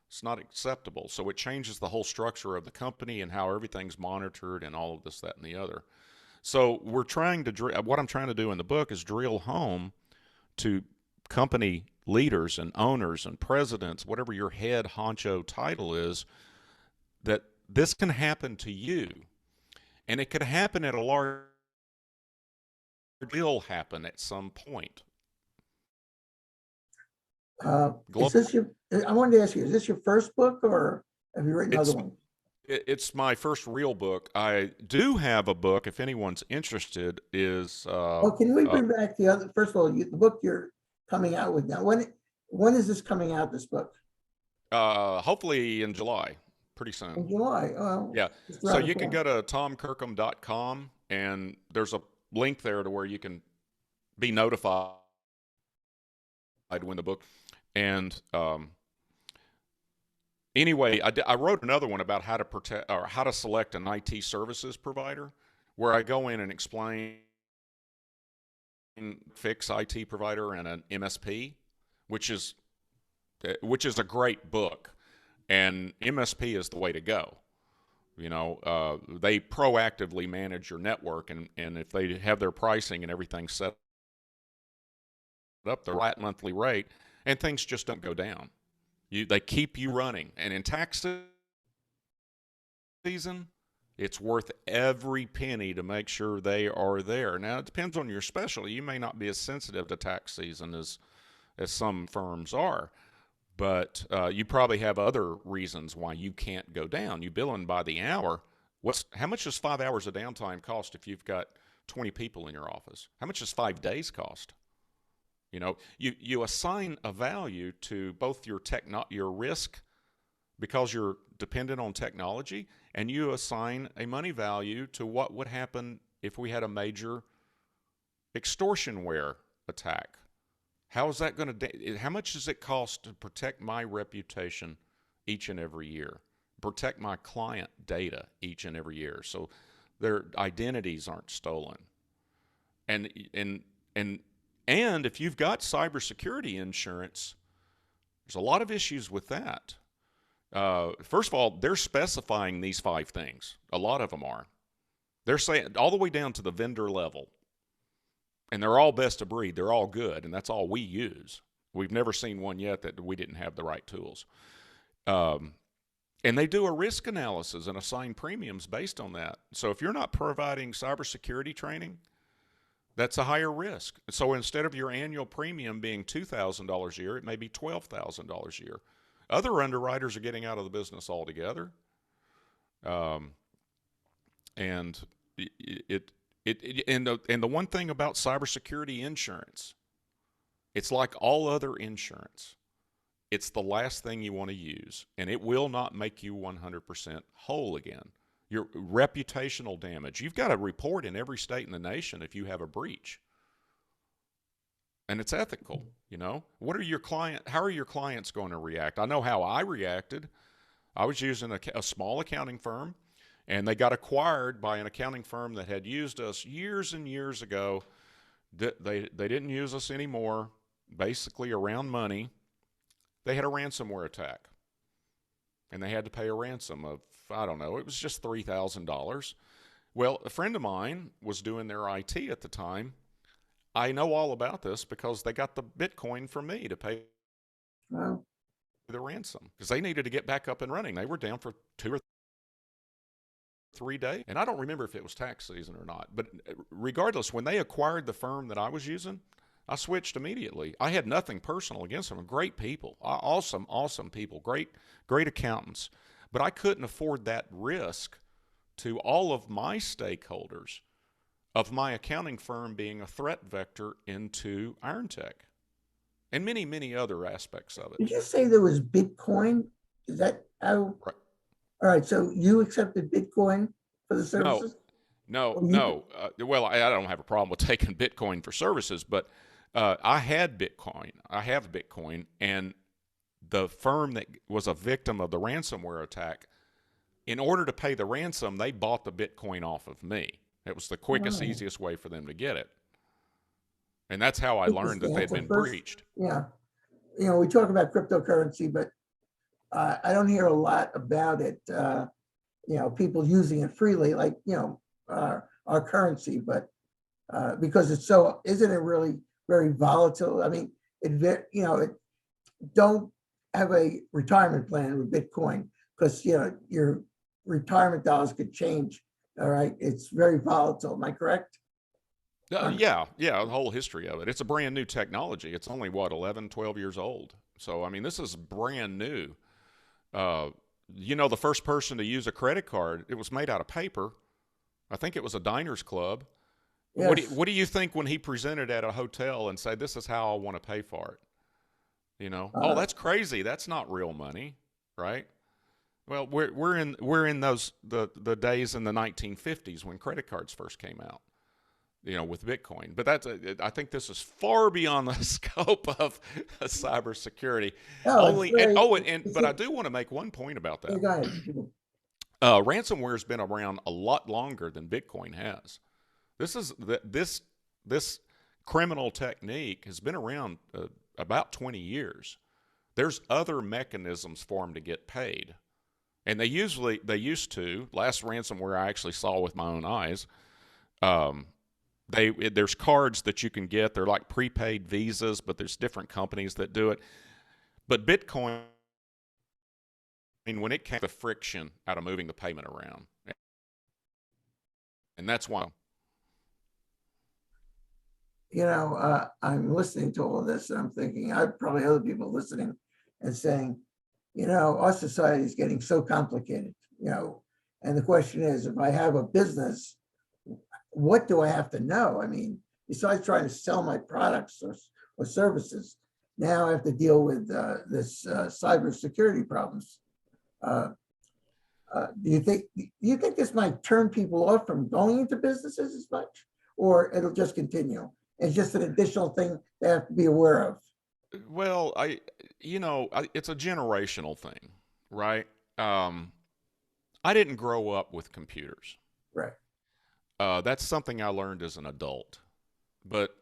It's not acceptable. So it changes the whole structure of the company and how everything's monitored and all of this, that, and the other. So we're trying to what I'm trying to do in the book is drill home to company leaders and owners and presidents, whatever your head honcho title is, that this can happen to you, and it could happen at a large. Will happen at some point.
Is this your, I wanted to ask you, is this your first book or have you written other ones?
It's my first real book. I do have a book, if anyone's interested, is...
Well, can we bring back the other, first of all, the book you're coming out with now, when is this coming out, this book?
hopefully in July, pretty soon.
In July, oh.
Yeah, so you can go to tomkirkham.com, and there's a link there to where you can be notified when the book, and anyway, I wrote another one about how to protect or how to select an IT services provider, where I go in and explain fix IT provider and an MSP, which is a great book, and MSP is the way to go. You know, they proactively manage your network, and if they have their pricing and everything set up the right monthly rate, and things just don't go down. They keep you running. And in tax season, it's worth every penny to make sure they are there. Now, it depends on your specialty. You may not be as sensitive to tax season as some firms are, but you probably have other reasons why you can't go down. You billing by the hour. How much does 5 hours of downtime cost if you've got 20 people in your office? How much does 5 days cost? You know, you assign a value to both your risk, because you're dependent on technology, and you assign a money value to what would happen if we had a major extortionware attack. How is that going to? How much does it cost to protect my reputation each and every year? Protect my client data each and every year, so their identities aren't stolen. And if you've got cybersecurity insurance, there's a lot of issues with that. First of all, they're specifying these 5 things. A lot of them are. They're saying all the way down to the vendor level. And they're all best of breed. They're all good, and that's all we use. We've never seen one yet that we didn't have the right tools. And they do a risk analysis and assign premiums based on that. So if you're not providing cybersecurity training, that's a higher risk. So instead of your annual premium being $2,000 a year, it may be $12,000 a year. Other underwriters are getting out of the business altogether. And the one thing about cybersecurity insurance, it's like all other insurance. It's the last thing you want to use, and it will not make you 100% whole again. Your reputational damage, you've got to report in every state in the nation if you have a breach. And it's ethical, you know. How are your clients going to react? I know how I reacted. I was using a small accounting firm, and they got acquired by an accounting firm that had used us years and years ago. They didn't use us anymore, basically around money. They had a ransomware attack, and they had to pay a ransom of, I don't know, it was just $3,000. Well, a friend of mine was doing their IT at the time. I know all about this because they got the Bitcoin from me to pay the ransom because they needed to get back up and running. They were down for 2 or 3 days, and I don't remember if it was tax season or not. But regardless, when they acquired the firm that I was using, I switched immediately. I had nothing personal against them. Great people, awesome people, great accountants. But I couldn't afford that risk to all of my stakeholders of my accounting firm being a threat vector into IRONTECH and many, many other aspects of it.
Did you say there was Bitcoin? Is that how?
Right.
All right. So you accepted Bitcoin for the services?
No. Well, I don't have a problem with taking Bitcoin for services, but I had Bitcoin. I have Bitcoin, and the firm that was a victim of the ransomware attack, in order to pay the ransom, they bought the Bitcoin off of me. It was the quickest, easiest way for them to get it. And that's how I learned that they'd been breached.
Yeah. You know, we talk about cryptocurrency, but I don't hear a lot about it, you know, people using it freely, like, you know, our currency, but because it's so, isn't it really very volatile? I mean, don't have a retirement plan with Bitcoin because, you know, your retirement dollars could change. All right. It's very volatile. Am I correct?
Yeah, the whole history of it. It's a brand new technology. It's only, 11, 12 years old. So, I mean, this is brand new. You know, the first person to use a credit card, it was made out of paper. I think it was a Diners Club. Yes. What do you think when he presented at a hotel and said, "This is how I want to pay for it"? You know, oh, that's crazy. That's not real money, right? Well, we're in those the days in the 1950s when credit cards first came out, you know, with Bitcoin. But I think this is far beyond the scope of cybersecurity. But I do want to make one point about that.
Go ahead.
Ransomware has been around a lot longer than Bitcoin has. This criminal technique has been around about 20 years. There's other mechanisms for them to get paid. And they used to, last ransomware I actually saw with my own eyes, there's cards that you can get. They're like prepaid visas, but there's different companies that do it. But Bitcoin, I mean, when it came to the friction out of moving the payment around, and that's why.
You know, I'm listening to all of this and I'm thinking, I probably other people listening and saying, you know, our society is getting so complicated, you know, and the question is, if I have a business, what do I have to know? I mean, besides trying to sell my products or services, now I have to deal with this cybersecurity problems. Do you think this might turn people off from going into businesses as much, or it'll just continue? It's just an additional thing they have to be aware of.
Well, it's a generational thing, right? I didn't grow up with computers.
Right.
That's something I learned as an adult. But,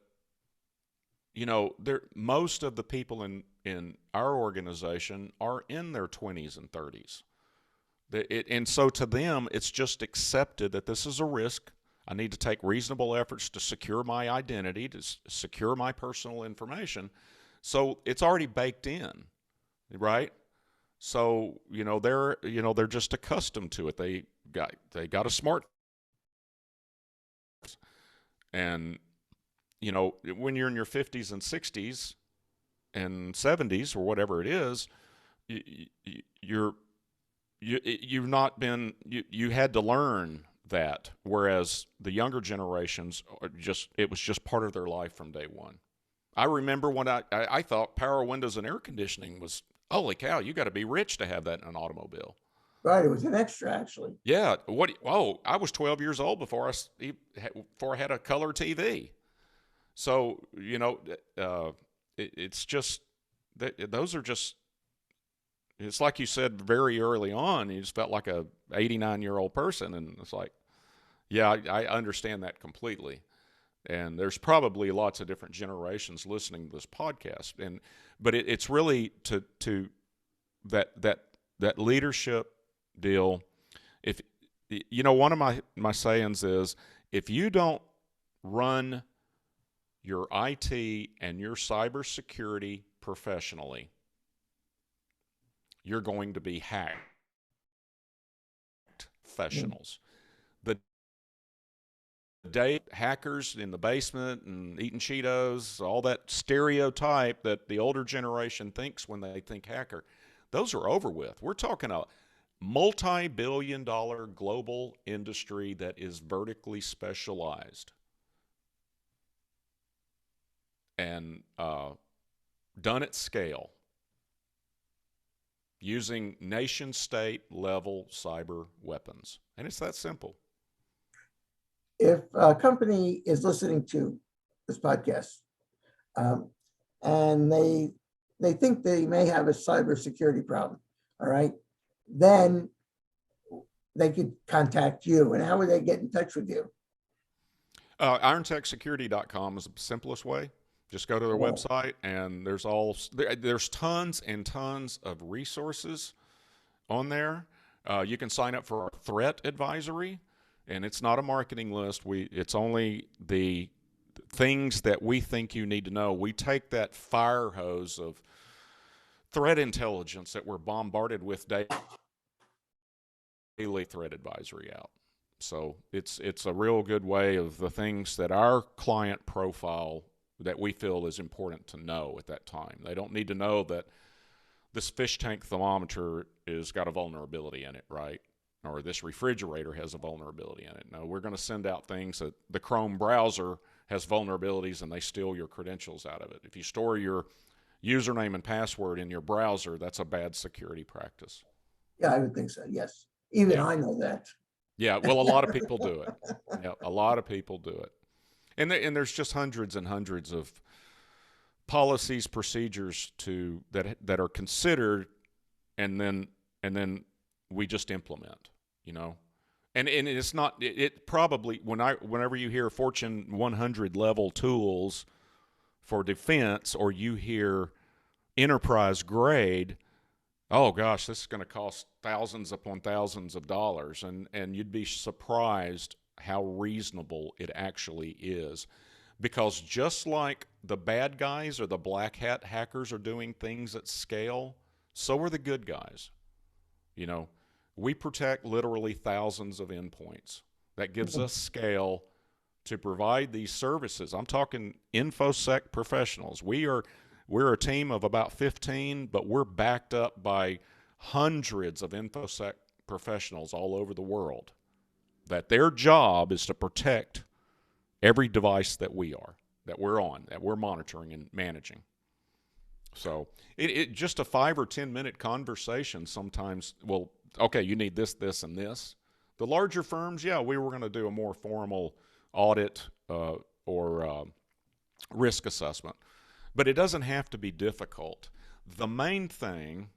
you know, most of the people in our organization are in their 20s and 30s. And so to them, it's just accepted that this is a risk. I need to take reasonable efforts to secure my identity, to secure my personal information. So it's already baked in, right? So, they're just accustomed to it. They got a smart. And, when you're in your 50s and 60s and 70s or whatever it is, you've not been, you had to learn that, whereas the younger generations are it was just part of their life from day one. I remember when I thought power windows and air conditioning was, holy cow, you got to be rich to have that in an automobile.
Right, it was an extra, actually.
Yeah. I was 12 years old before I had a color TV. So, it's just, those are just, it's like you said very early on, you just felt like a 89-year-old person. And it's like, yeah, I understand that completely. And there's probably lots of different generations listening to this podcast. But it's really to that leadership deal. If one of my sayings is, if you don't run your IT and your cybersecurity professionally, you're going to be hacked professionals. The day hackers in the basement and eating Cheetos, all that stereotype that the older generation thinks when they think hacker, those are over with. We're talking a multi-billion-dollar global industry that is vertically specialized and done at scale, using nation-state level cyber weapons. And it's that simple.
If a company is listening to this podcast and they think they may have a cybersecurity problem, all right, then they could contact you. And how would they get in touch with you?
IRONTECHsecurity.com is the simplest way. Just go to their website, and there's tons and tons of resources on there. You can sign up for our threat advisory, and it's not a marketing list. It's only the things that we think you need to know. We take that fire hose of threat intelligence that we're bombarded with daily threat advisory out. So it's a real good way of the things that our client profile that we feel is important to know at that time. They don't need to know that this fish tank thermometer is got a vulnerability in it, right? Or this refrigerator has a vulnerability in it. No, we're going to send out things that the Chrome browser has vulnerabilities and they steal your credentials out of it. If you store your username and password in your browser, that's a bad security practice.
Yeah, I would think so, yes. Even I know that.
Yeah, well, a lot of people do it. Yeah, a lot of people do it. And there's just hundreds and hundreds of policies, procedures that are considered, and then we just implement, And it's not, it probably, whenever you hear Fortune 100 level tools for defense, or you hear enterprise grade, oh gosh, this is going to cost thousands upon thousands of dollars, and you'd be surprised how reasonable it actually is. Because just like the bad guys or the black hat hackers are doing things at scale, so are the good guys. We protect literally thousands of endpoints. That gives us scale to provide these services. I'm talking InfoSec professionals. We're a team of about 15, but we're backed up by hundreds of InfoSec professionals all over the world, that their job is to protect every device that we're on, that we're monitoring and managing. So it just a 5 or 10 minute conversation sometimes. Well, okay, you need this, this, and this. The larger firms, yeah, we were going to do a more formal audit or risk assessment. But it doesn't have to be difficult. The main thing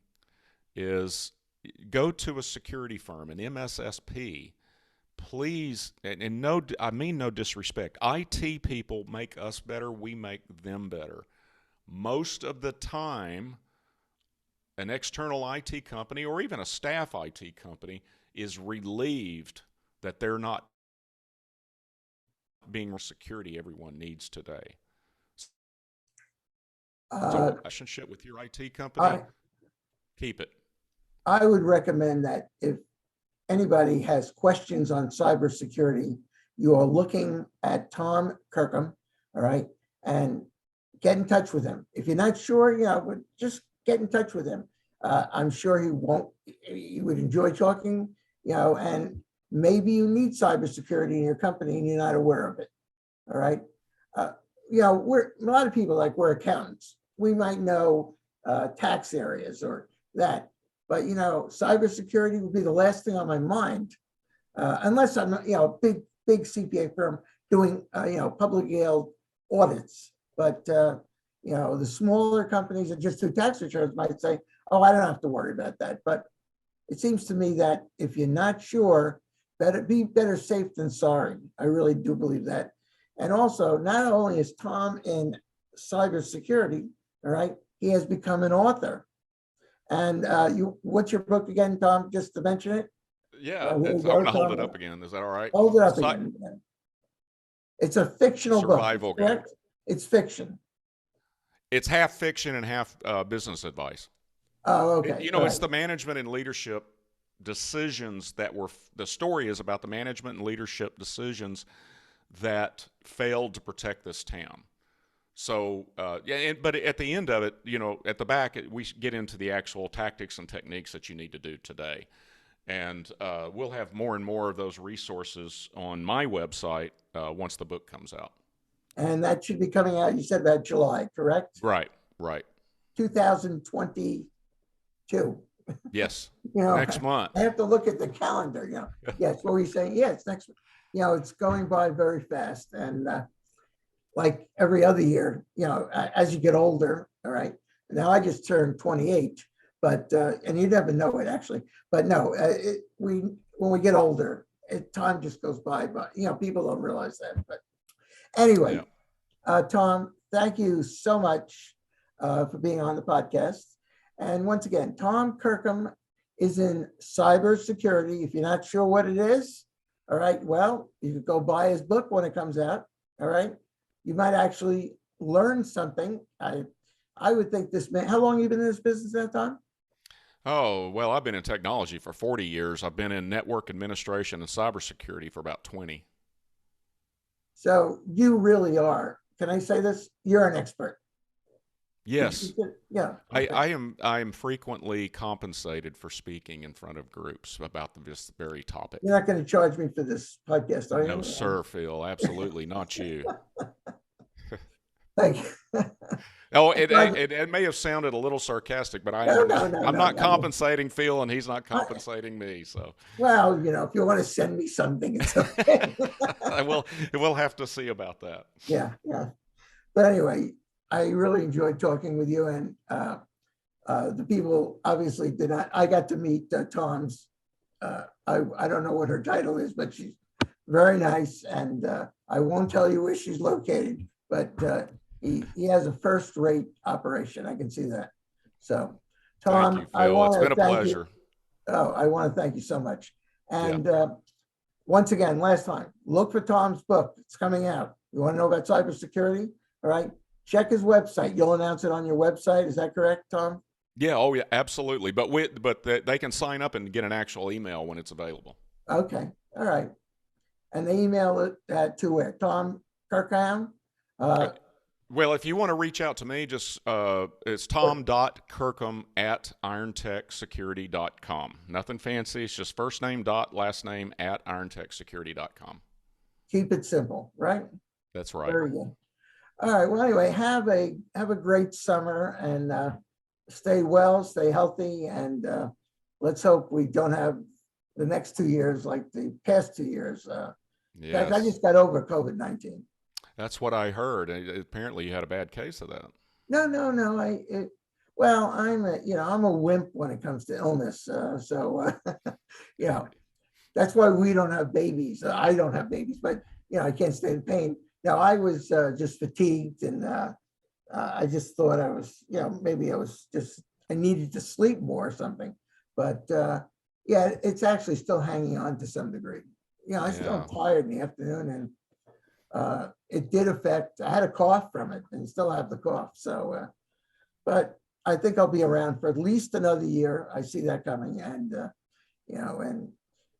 is go to a security firm, an MSSP. Please, and I mean no disrespect. IT people make us better. We make them better. Most of the time, an external IT company or even a staff IT company is relieved that they're not being security everyone needs today. So relationship with your IT company, keep it.
I would recommend that if anybody has questions on cybersecurity, you are looking at Tom Kirkham, all right, and get in touch with him. If you're not sure, just get in touch with him. I'm sure he would enjoy talking, and maybe you need cybersecurity in your company and you're not aware of it. All right. We're a lot of people, like, we're accountants. We might know tax areas or that, but cybersecurity would be the last thing on my mind, unless I'm a big CPA firm doing public scale audits. But the smaller companies that just do tax returns might say, "Oh, I don't have to worry about that." But it seems to me that if you're not sure, better safe than sorry. I really do believe that. And also, not only is Tom in cybersecurity, all right, he has become an author. And what's your book again, Tom? Just to mention it.
Yeah, I'm going to hold it up again. Is that all right?
Hold it up again. It's a fictional
survival
book, correct? It's fiction.
It's half fiction and half business advice.
Oh, okay.
It's the management and leadership decisions the story is about the management and leadership decisions that failed to protect this town. So, but at the end of it, at the back, we get into the actual tactics and techniques that you need to do today. And we'll have more and more of those resources on my website once the book comes out.
And that should be coming out, you said, about July, correct?
Right.
2022.
Yes. Next month.
I have to look at the calendar. Yes. What were you saying? Yeah, it's next. It's going by very fast, and like every other year, as you get older. All right. Now I just turned 28, but and you never know it actually. But no, when we get older, time just goes by. But people don't realize that. But anyway, Tom, thank you so much for being on the podcast. And once again, Tom Kirkham is in cybersecurity. If you're not sure what it is, all right, well, you could go buy his book when it comes out. All right, you might actually learn something. I would think this man. How long have you been in this business at, Tom?
Oh, well, I've been in technology for 40 years. I've been in network administration and cybersecurity for about 20.
So you really are. Can I say this? You're an expert.
Yes.
Yeah.
Okay. I am frequently compensated for speaking in front of groups about this very topic.
You're not going to charge me for this podcast, are you?
No, sir, Phil. Absolutely not you.
Thank you.
Oh, it may have sounded a little sarcastic, but I'm not compensating Phil, and he's not compensating me. So,
well, if you want to send me something, it's okay.
We'll have to see about that.
Yeah. But anyway, I really enjoyed talking with you, and the people obviously did not. I got to meet Tom's. I don't know what her title is, but she's very nice, and I won't tell you where she's located, but he has a first-rate operation. I can see that. So, Tom,
thank you, Phil. It's been a pleasure.
I want to thank you so much. And once again, last time, look for Tom's book. It's coming out. You want to know about cybersecurity? All right. Check his website. You'll announce it on your website. Is that correct, Tom?
Yeah. Oh, yeah. Absolutely. But they can sign up and get an actual email when it's available.
Okay. All right. And they email it to where? Tom Kirkham?
Well, if you want to reach out to me, just it's tom.kirkham@IRONTECHsecurity.com. Nothing fancy. It's just first name dot last name @IRONTECHsecurity.com.
Keep it simple, right?
That's right.
Very good. All right. Well, anyway, have a great summer, and stay well, stay healthy, and let's hope we don't have the next 2 years like the past 2 years. In fact, I just got over COVID-19.
That's what I heard. Apparently, you had a bad case of that.
No. Well, I'm a wimp when it comes to illness. That's why we don't have babies. I don't have babies, but I can't stay in pain. Now, I was just fatigued, and I just thought I was, maybe I needed to sleep more or something. But it's actually still hanging on to some degree. I still am tired in the afternoon, and it did affect. I had a cough from it, and still have the cough. So, but I think I'll be around for at least another year. I see that coming, and and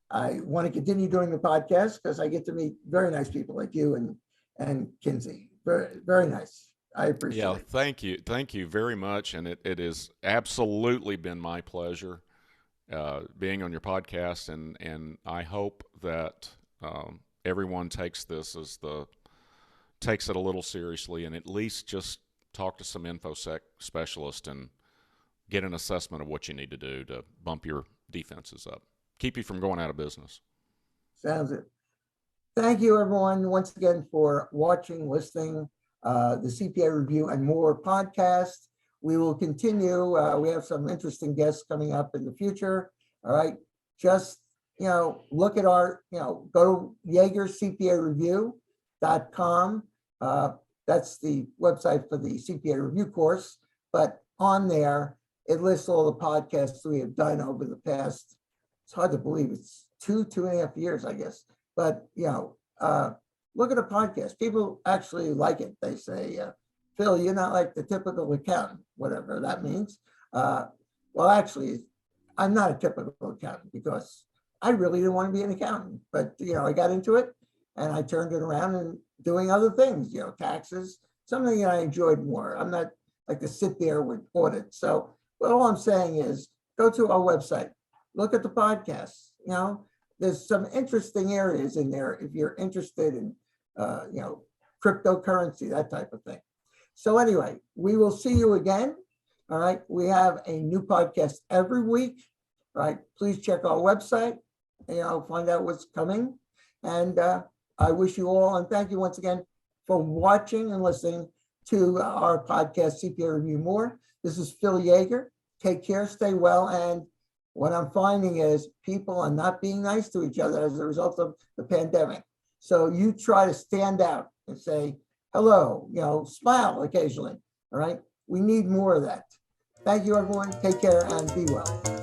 I want to continue doing the podcast because I get to meet very nice people like you and Kinsey. Very, very nice. I appreciate
Yeah,
it.
thank you very much, and it has absolutely been my pleasure being on your podcast, and I hope that everyone takes takes it a little seriously, and at least just talk to some infosec specialist and get an assessment of what you need to do to bump your defenses up, keep you from going out of business.
Sounds it. Thank you, everyone, once again for watching, listening, the CPA Review and More podcast. We will continue. We have some interesting guests coming up in the future. All right. Just, look at our, go to YaegerCPAReview.com. That's the website for the CPA review course. But on there, it lists all the podcasts we have done over the past, it's hard to believe, it's 2.5 years, I guess. But, look at the podcast. People actually like it. They say, Phil, you're not like the typical accountant, whatever that means. Well, actually, I'm not a typical accountant because I really didn't want to be an accountant. But, I got into it and I turned it around and doing other things, taxes, something that I enjoyed more. I'm not like to sit there with audits. So, but all I'm saying is go to our website, look at the podcasts. There's some interesting areas in there if you're interested in, cryptocurrency, that type of thing. So anyway, we will see you again. All right. We have a new podcast every week. All right. Please check our website, find out what's coming. And I wish you all, and thank you once again for watching and listening to our podcast, CPA Review More. This is Phil Yaeger. Take care, stay well. And what I'm finding is people are not being nice to each other as a result of the pandemic. So you try to stand out and say, hello, smile occasionally. All right. We need more of that. Thank you, everyone. Take care and be well.